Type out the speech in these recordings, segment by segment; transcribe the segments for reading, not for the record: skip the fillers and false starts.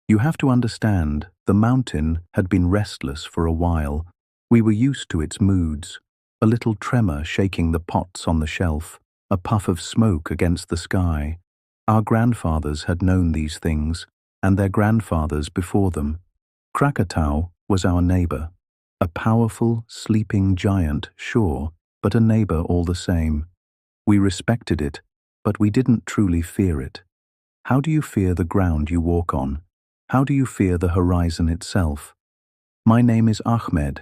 You have to understand, the mountain had been restless for a while. We were used to its moods. A little tremor shaking the pots on the shelf, a puff of smoke against the sky. Our grandfathers had known these things, and their grandfathers before them. Krakatau was our neighbor. A powerful, sleeping giant, sure, but a neighbor all the same. We respected it, but we didn't truly fear it. How do you fear the ground you walk on? How do you fear the horizon itself? My name is Ahmed,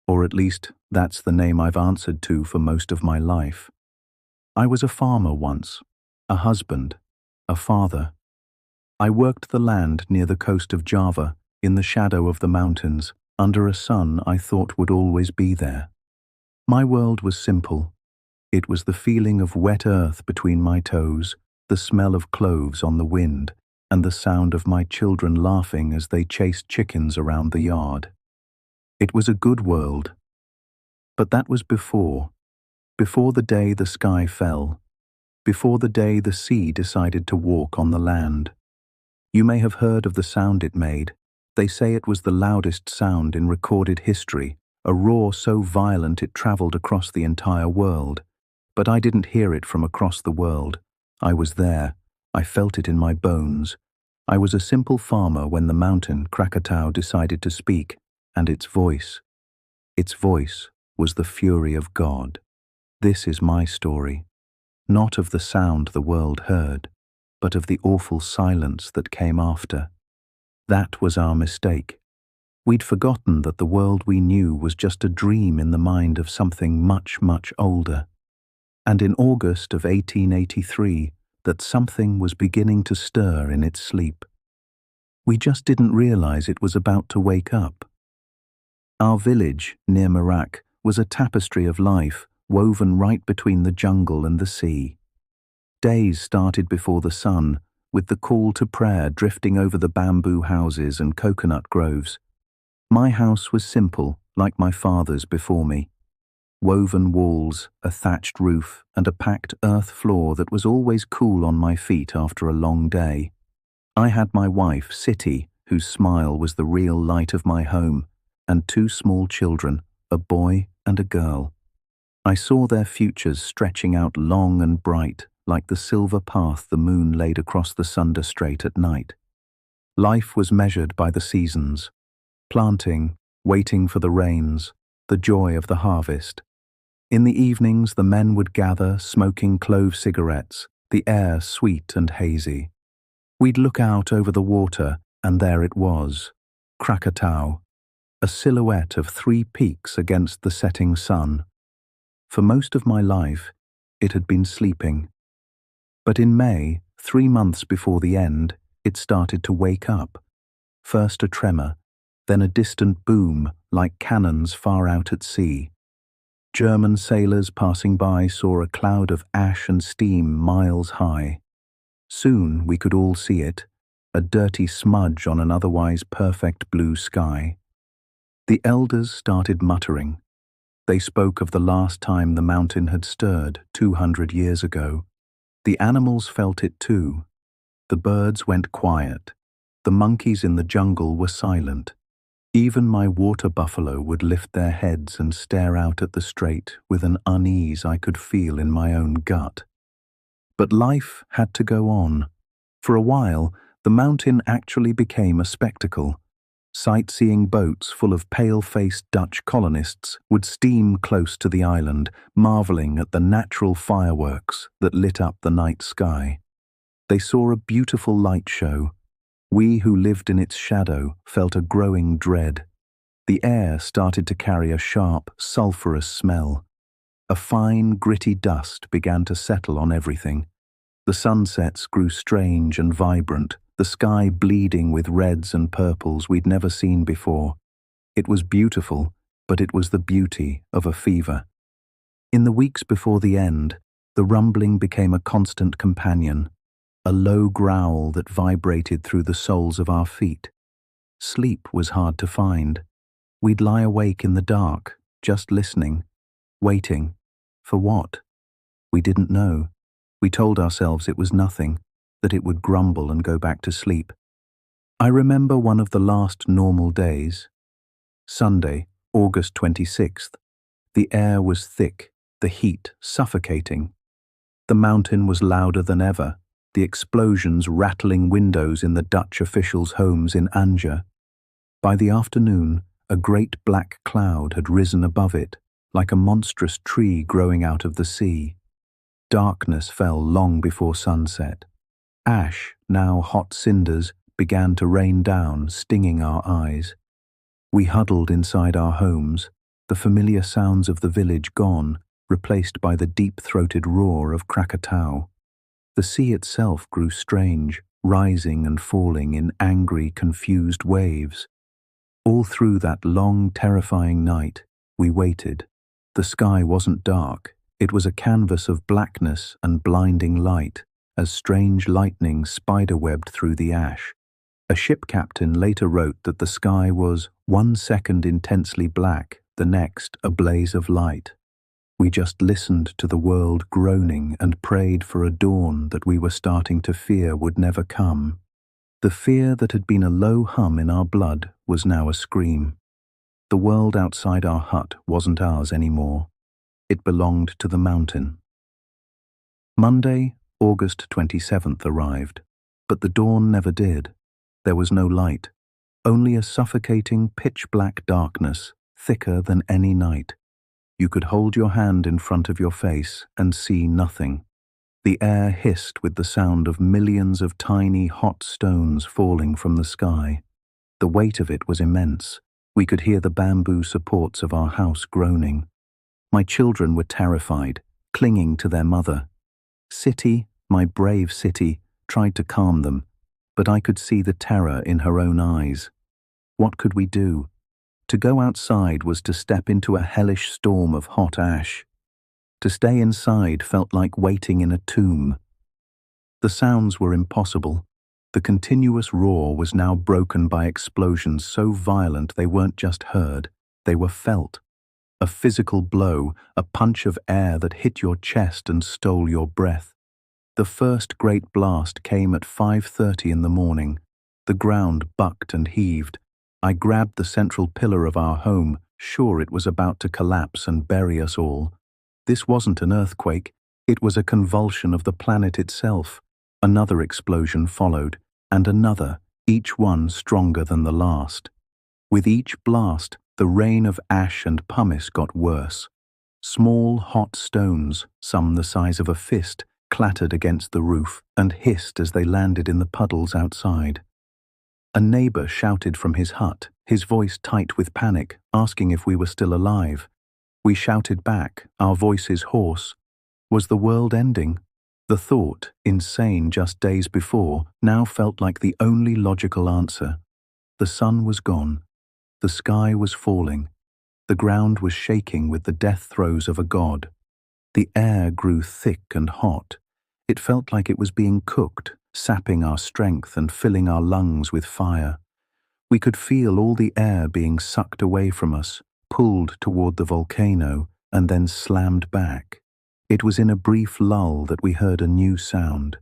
or at least that's the name I've answered to for most of my life. I was a farmer once, a husband, a father. I worked the land near the coast of Java, in the shadow of the mountains, under a sun I thought would always be there. My world was simple. It was the feeling of wet earth between my toes, the smell of cloves on the wind, and the sound of my children laughing as they chased chickens around the yard. It was a good world. But that was before the day the sky fell, before the day the sea decided to walk on the land. You may have heard of the sound it made. They say it was the loudest sound in recorded history, a roar so violent it traveled across the entire world. But I didn't hear it from across the world. I was there. I felt it in my bones. I was a simple farmer when the mountain, Krakatau, decided to speak, and its voice was the fury of God. This is my story, not of the sound the world heard, but of the awful silence that came after. That was our mistake. We'd forgotten that the world we knew was just a dream in the mind of something much, much older. And in August of 1883, that something was beginning to stir in its sleep. We just didn't realize it was about to wake up. Our village, near Merak, was a tapestry of life woven right between the jungle and the sea. Days started before the sun, with the call to prayer drifting over the bamboo houses and coconut groves. My house was simple, like my father's before me. Woven walls, a thatched roof, and a packed earth floor that was always cool on my feet after a long day. I had my wife, Siti, whose smile was the real light of my home, and two small children, a boy and a girl. I saw their futures stretching out long and bright, like the silver path the moon laid across the Sunder Strait at night. Life was measured by the seasons. Planting, waiting for the rains, the joy of the harvest. In the evenings the men would gather, smoking clove cigarettes, the air sweet and hazy. We'd look out over the water, and there it was, Krakatau, a silhouette of three peaks against the setting sun. For most of my life, it had been sleeping. But in May, 3 months before the end, it started to wake up. First a tremor, then a distant boom like cannons far out at sea. German sailors passing by saw a cloud of ash and steam miles high. Soon we could all see it, a dirty smudge on an otherwise perfect blue sky. The elders started muttering. They spoke of the last time the mountain had stirred 200 years ago. The animals felt it too. The birds went quiet. The monkeys in the jungle were silent. Even my water buffalo would lift their heads and stare out at the strait with an unease I could feel in my own gut. But life had to go on. For a while, the mountain actually became a spectacle. Sightseeing boats full of pale-faced Dutch colonists would steam close to the island, marveling at the natural fireworks that lit up the night sky. They saw a beautiful light show. We who lived in its shadow felt a growing dread. The air started to carry a sharp, sulphurous smell. A fine, gritty dust began to settle on everything. The sunsets grew strange and vibrant, the sky bleeding with reds and purples we'd never seen before. It was beautiful, but it was the beauty of a fever. In the weeks before the end, the rumbling became a constant companion, a low growl that vibrated through the soles of our feet. Sleep was hard to find. We'd lie awake in the dark, just listening, waiting. For what? We didn't know. We told ourselves it was nothing, that it would grumble and go back to sleep. I remember one of the last normal days. Sunday, August 26th. The air was thick, the heat suffocating. The mountain was louder than ever, the explosions rattling windows in the Dutch officials' homes in Anja. By the afternoon, a great black cloud had risen above it, like a monstrous tree growing out of the sea. Darkness fell long before sunset. Ash, now hot cinders, began to rain down, stinging our eyes. We huddled inside our homes, the familiar sounds of the village gone, replaced by the deep-throated roar of Krakatau. The sea itself grew strange, rising and falling in angry, confused waves. All through that long, terrifying night, we waited. The sky wasn't dark, it was a canvas of blackness and blinding light, as strange lightning spiderwebbed through the ash. A ship captain later wrote that the sky was 1 second intensely black, the next a blaze of light. We just listened to the world groaning and prayed for a dawn that we were starting to fear would never come. The fear that had been a low hum in our blood was now a scream. The world outside our hut wasn't ours anymore. It belonged to the mountain. Monday, August 27th arrived, but the dawn never did. There was no light, only a suffocating pitch-black darkness, thicker than any night. You could hold your hand in front of your face and see nothing. The air hissed with the sound of millions of tiny hot stones falling from the sky. The weight of it was immense. We could hear the bamboo supports of our house groaning. My children were terrified, clinging to their mother. City, my brave city, tried to calm them, but I could see the terror in her own eyes. What could we do? To go outside was to step into a hellish storm of hot ash. To stay inside felt like waiting in a tomb. The sounds were impossible. The continuous roar was now broken by explosions so violent they weren't just heard, they were felt. A physical blow, a punch of air that hit your chest and stole your breath. The first great blast came at 5:30 in the morning. The ground bucked and heaved. I grabbed the central pillar of our home, sure it was about to collapse and bury us all. This wasn't an earthquake, it was a convulsion of the planet itself. Another explosion followed, and another, each one stronger than the last. With each blast, the rain of ash and pumice got worse. Small, hot stones, some the size of a fist, clattered against the roof and hissed as they landed in the puddles outside. A neighbor shouted from his hut, his voice tight with panic, asking if we were still alive. We shouted back, our voices hoarse. Was the world ending? The thought, insane just days before, now felt like the only logical answer. The sun was gone. The sky was falling. The ground was shaking with the death throes of a god. The air grew thick and hot. It felt like it was being cooked, sapping our strength and filling our lungs with fire. We could feel all the air being sucked away from us, pulled toward the volcano, and then slammed back. It was in a brief lull that we heard a new sound.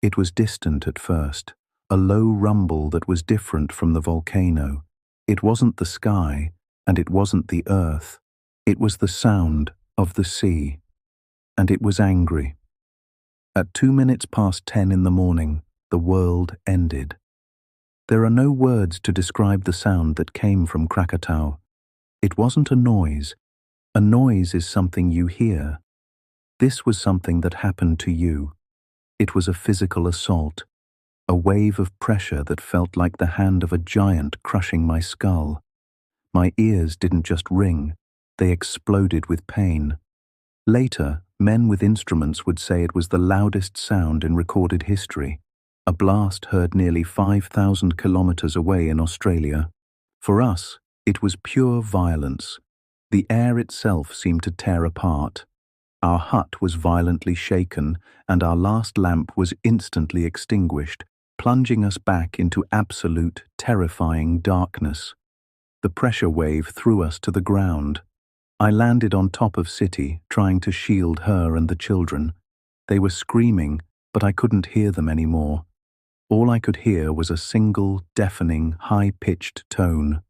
It was distant at first, a low rumble that was different from the volcano. It wasn't the sky, and it wasn't the earth. It was the sound of the sea. And it was angry. At 10:02 in the morning, the world ended. There are no words to describe the sound that came from Krakatau. It wasn't a noise. A noise is something you hear. This was something that happened to you. It was a physical assault, a wave of pressure that felt like the hand of a giant crushing my skull. My ears didn't just ring, they exploded with pain. Later, men with instruments would say it was the loudest sound in recorded history, a blast heard nearly 5,000 kilometers away in Australia. For us, it was pure violence. The air itself seemed to tear apart. Our hut was violently shaken, and our last lamp was instantly extinguished, plunging us back into absolute, terrifying darkness. The pressure wave threw us to the ground. I landed on top of City, trying to shield her and the children. They were screaming, but I couldn't hear them anymore. All I could hear was a single, deafening, high-pitched tone.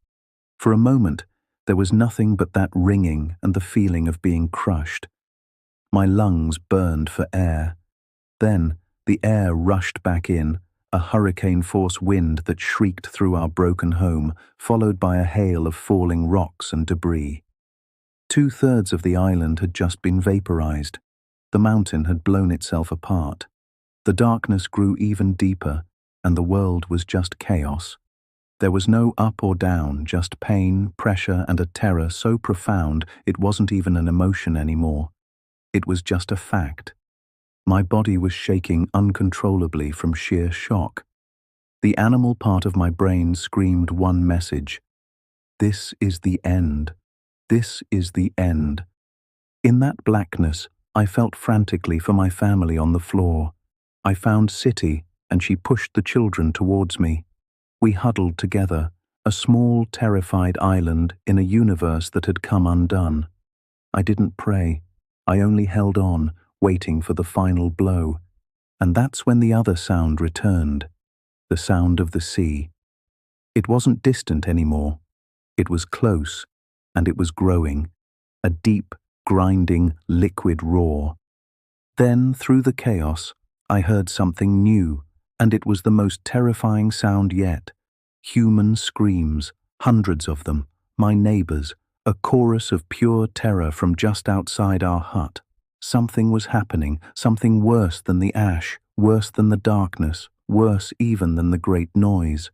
For a moment, there was nothing but that ringing and the feeling of being crushed. My lungs burned for air. Then, the air rushed back in, a hurricane-force wind that shrieked through our broken home, followed by a hail of falling rocks and debris. 2/3 of the island had just been vaporized. The mountain had blown itself apart. The darkness grew even deeper, and the world was just chaos. There was no up or down, just pain, pressure, and a terror so profound it wasn't even an emotion anymore. It was just a fact. My body was shaking uncontrollably from sheer shock. The animal part of my brain screamed one message: "This is the end. This is the end." In that blackness, I felt frantically for my family on the floor. I found City, and she pushed the children towards me. We huddled together, a small, terrified island in a universe that had come undone. I didn't pray. I only held on, waiting for the final blow. And that's when the other sound returned, the sound of the sea. It wasn't distant anymore. It was close, and it was growing, a deep, grinding, liquid roar. Then, through the chaos, I heard something new, and it was the most terrifying sound yet. Human screams, hundreds of them, my neighbors, a chorus of pure terror from just outside our hut. Something was happening, something worse than the ash, worse than the darkness, worse even than the great noise.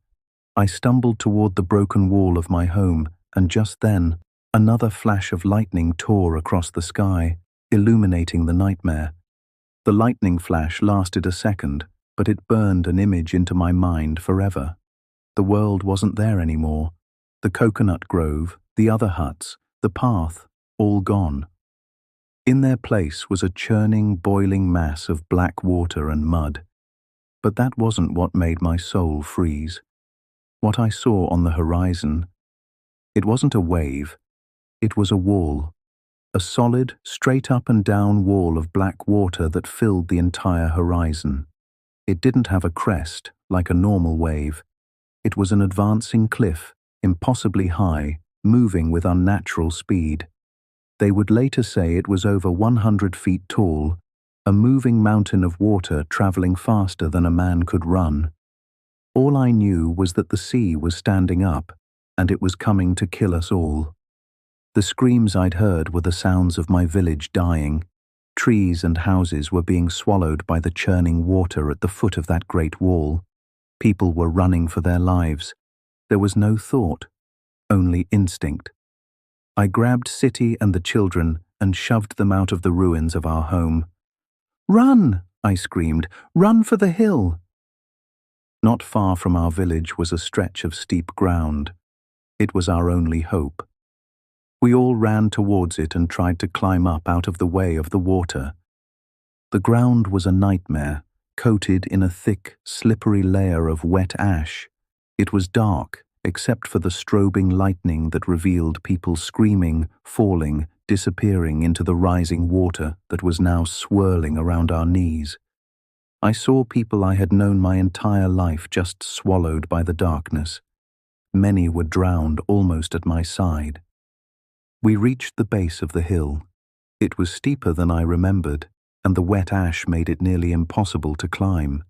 I stumbled toward the broken wall of my home, and just then, another flash of lightning tore across the sky, illuminating the nightmare. The lightning flash lasted a second, but it burned an image into my mind forever. The world wasn't there anymore. The coconut grove, the other huts, the path, all gone. In their place was a churning, boiling mass of black water and mud. But that wasn't what made my soul freeze. What I saw on the horizon, it wasn't a wave, it was a wall. A solid, straight up and down wall of black water that filled the entire horizon. It didn't have a crest, like a normal wave. It was an advancing cliff, impossibly high, moving with unnatural speed. They would later say it was over 100 feet tall, a moving mountain of water traveling faster than a man could run. All I knew was that the sea was standing up, and it was coming to kill us all. The screams I'd heard were the sounds of my village dying. Trees and houses were being swallowed by the churning water at the foot of that great wall. People were running for their lives. There was no thought, only instinct. I grabbed City and the children and shoved them out of the ruins of our home. "Run!" I screamed. "Run for the hill!" Not far from our village was a stretch of steep ground. It was our only hope. We all ran towards it and tried to climb up out of the way of the water. The ground was a nightmare, coated in a thick, slippery layer of wet ash. It was dark, except for the strobing lightning that revealed people screaming, falling, disappearing into the rising water that was now swirling around our knees. I saw people I had known my entire life just swallowed by the darkness. Many were drowned almost at my side. We reached the base of the hill. It was steeper than I remembered, and the wet ash made it nearly impossible to climb.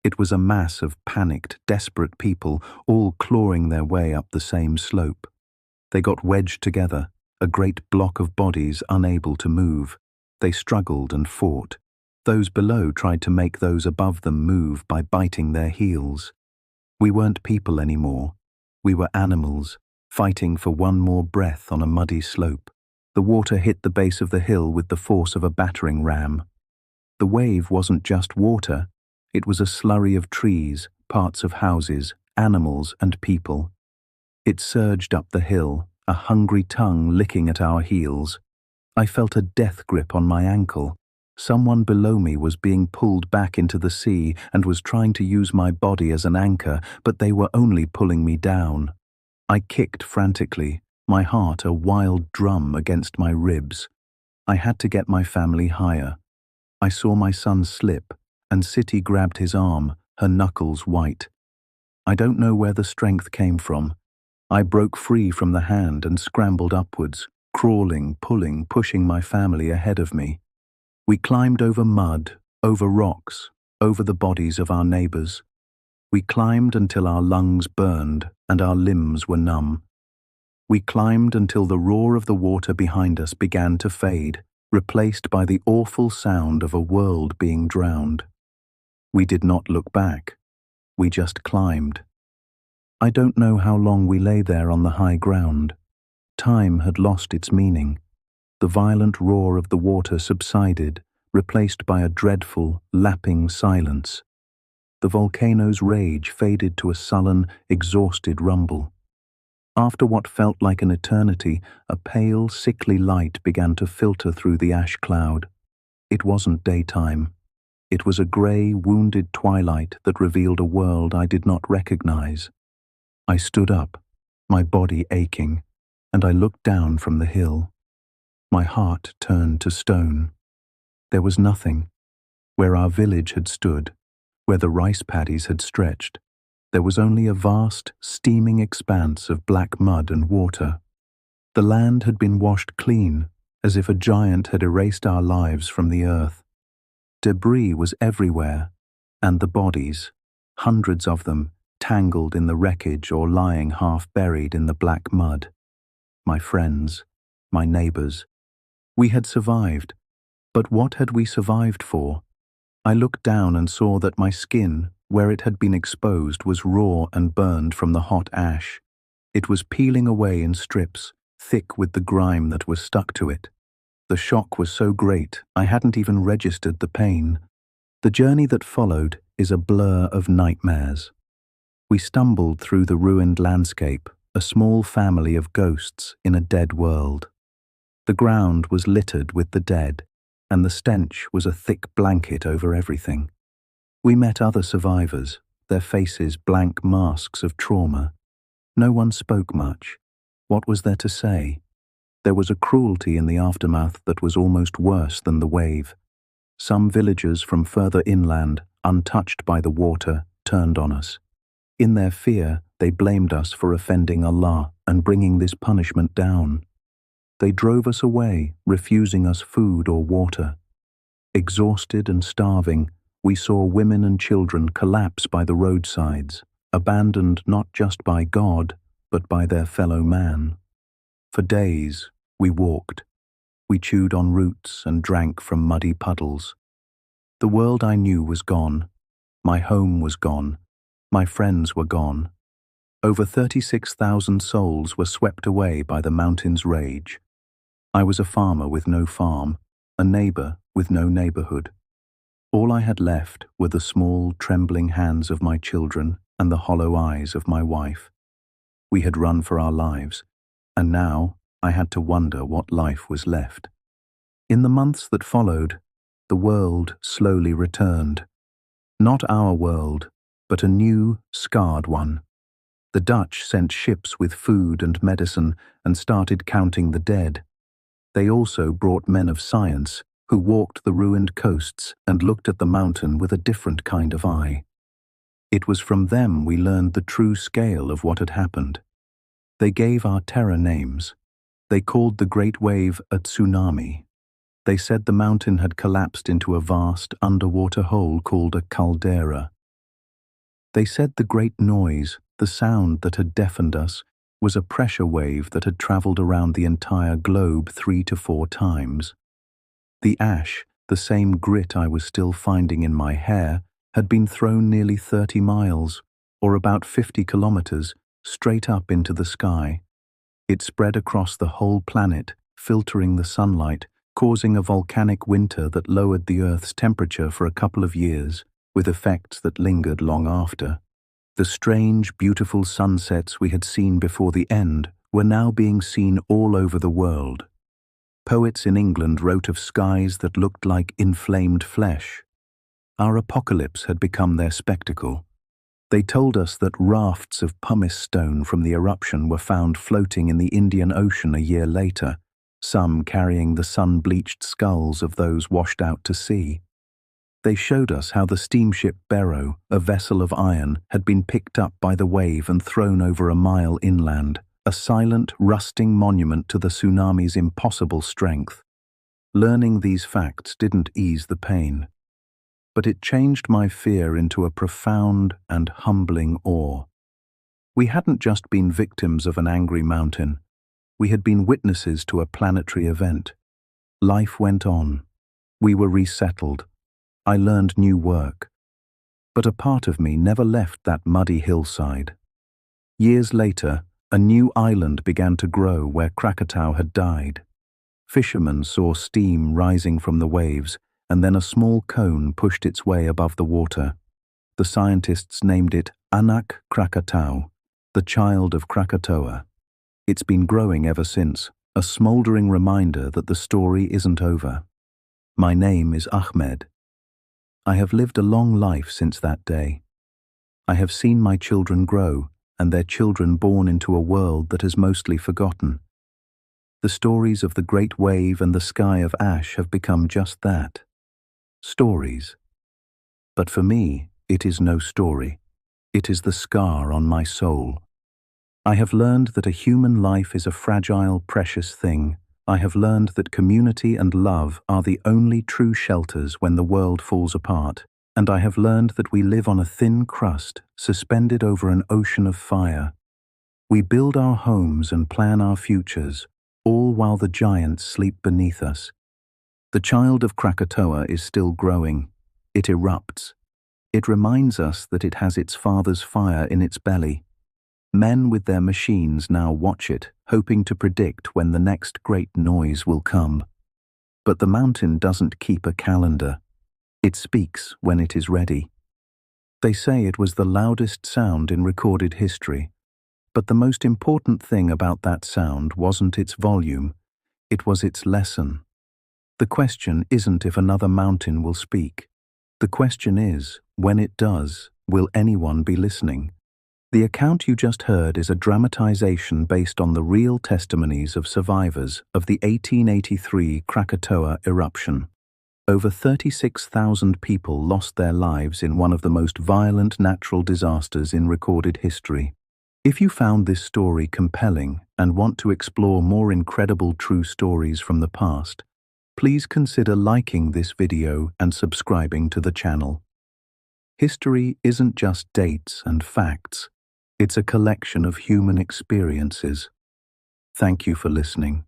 It was a mass of panicked, desperate people, all clawing their way up the same slope. They got wedged together, a great block of bodies unable to move. They struggled and fought. Those below tried to make those above them move by biting their heels. We weren't people anymore. We were animals, fighting for one more breath on a muddy slope. The water hit the base of the hill with the force of a battering ram. The wave wasn't just water. It was a slurry of trees, parts of houses, animals, and people. It surged up the hill, a hungry tongue licking at our heels. I felt a death grip on my ankle. Someone below me was being pulled back into the sea and was trying to use my body as an anchor, but they were only pulling me down. I kicked frantically, my heart a wild drum against my ribs. I had to get my family higher. I saw my son slip, and City grabbed his arm, her knuckles white. I don't know where the strength came from. I broke free from the hand and scrambled upwards, crawling, pulling, pushing my family ahead of me. We climbed over mud, over rocks, over the bodies of our neighbors. We climbed until our lungs burned and our limbs were numb. We climbed until the roar of the water behind us began to fade, replaced by the awful sound of a world being drowned. We did not look back. We just climbed. I don't know how long we lay there on the high ground. Time had lost its meaning. The violent roar of the water subsided, replaced by a dreadful, lapping silence. The volcano's rage faded to a sullen, exhausted rumble. After what felt like an eternity, a pale, sickly light began to filter through the ash cloud. It wasn't daytime. It was a grey, wounded twilight that revealed a world I did not recognize. I stood up, my body aching, and I looked down from the hill. My heart turned to stone. There was nothing. Where our village had stood, where the rice paddies had stretched, there was only a vast, steaming expanse of black mud and water. The land had been washed clean, as if a giant had erased our lives from the earth. Debris was everywhere, and the bodies, hundreds of them, tangled in the wreckage or lying half-buried in the black mud. My friends, my neighbors. We had survived, but what had we survived for? I looked down and saw that my skin, where it had been exposed, was raw and burned from the hot ash. It was peeling away in strips, thick with the grime that was stuck to it. The shock was so great, I hadn't even registered the pain. The journey that followed is a blur of nightmares. We stumbled through the ruined landscape, a small family of ghosts in a dead world. The ground was littered with the dead, and the stench was a thick blanket over everything. We met other survivors, their faces blank masks of trauma. No one spoke much. What was there to say? There was a cruelty in the aftermath that was almost worse than the wave. Some villagers from further inland, untouched by the water, turned on us. In their fear, they blamed us for offending Allah and bringing this punishment down. They drove us away, refusing us food or water. Exhausted and starving, we saw women and children collapse by the roadsides, abandoned not just by God, but by their fellow man. For days, we walked. We chewed on roots and drank from muddy puddles. The world I knew was gone. My home was gone. My friends were gone. Over 36,000 souls were swept away by the mountain's rage. I was a farmer with no farm, a neighbor with no neighborhood. All I had left were the small, trembling hands of my children and the hollow eyes of my wife. We had run for our lives, and now I had to wonder what life was left. In the months that followed, the world slowly returned. Not our world, but a new, scarred one. The Dutch sent ships with food and medicine and started counting the dead. They also brought men of science who walked the ruined coasts and looked at the mountain with a different kind of eye. It was from them we learned the true scale of what had happened. They gave our terror names. They called the great wave a tsunami. They said the mountain had collapsed into a vast underwater hole called a caldera. They said the great noise, the sound that had deafened us, was a pressure wave that had traveled around the entire globe 3 to 4 times. The ash, the same grit I was still finding in my hair, had been thrown nearly 30 miles, or about 50 kilometers, straight up into the sky. It spread across the whole planet, filtering the sunlight, causing a volcanic winter that lowered the Earth's temperature for a couple of years, with effects that lingered long after. The strange, beautiful sunsets we had seen before the end were now being seen all over the world. Poets in England wrote of skies that looked like inflamed flesh. Our apocalypse had become their spectacle. They told us that rafts of pumice stone from the eruption were found floating in the Indian Ocean a year later, some carrying the sun-bleached skulls of those washed out to sea. They showed us how the steamship Barrow, a vessel of iron, had been picked up by the wave and thrown over a mile inland, a silent, rusting monument to the tsunami's impossible strength. Learning these facts didn't ease the pain, but it changed my fear into a profound and humbling awe. We hadn't just been victims of an angry mountain. We had been witnesses to a planetary event. Life went on. We were resettled. I learned new work. But a part of me never left that muddy hillside. Years later, a new island began to grow where Krakatau had died. Fishermen saw steam rising from the waves, and then a small cone pushed its way above the water. The scientists named it Anak Krakatau, the child of Krakatoa. It's been growing ever since, a smoldering reminder that the story isn't over. My name is Ahmed. I have lived a long life since that day. I have seen my children grow, and their children born into a world that has mostly forgotten. The stories of the great wave and the sky of ash have become just that. Stories. But for me, it is no story. It is the scar on my soul. I have learned that a human life is a fragile, precious thing. I have learned that community and love are the only true shelters when the world falls apart. And I have learned that we live on a thin crust, suspended over an ocean of fire. We build our homes and plan our futures, all while the giants sleep beneath us. The child of Krakatoa is still growing. It erupts. It reminds us that it has its father's fire in its belly. Men with their machines now watch it, hoping to predict when the next great noise will come. But the mountain doesn't keep a calendar. It speaks when it is ready. They say it was the loudest sound in recorded history, but the most important thing about that sound wasn't its volume, it was its lesson. The question isn't if another mountain will speak. The question is, when it does, will anyone be listening? The account you just heard is a dramatization based on the real testimonies of survivors of the 1883 Krakatoa eruption. Over 36,000 people lost their lives in one of the most violent natural disasters in recorded history. If you found this story compelling and want to explore more incredible true stories from the past, please consider liking this video and subscribing to the channel. History isn't just dates and facts. It's a collection of human experiences. Thank you for listening.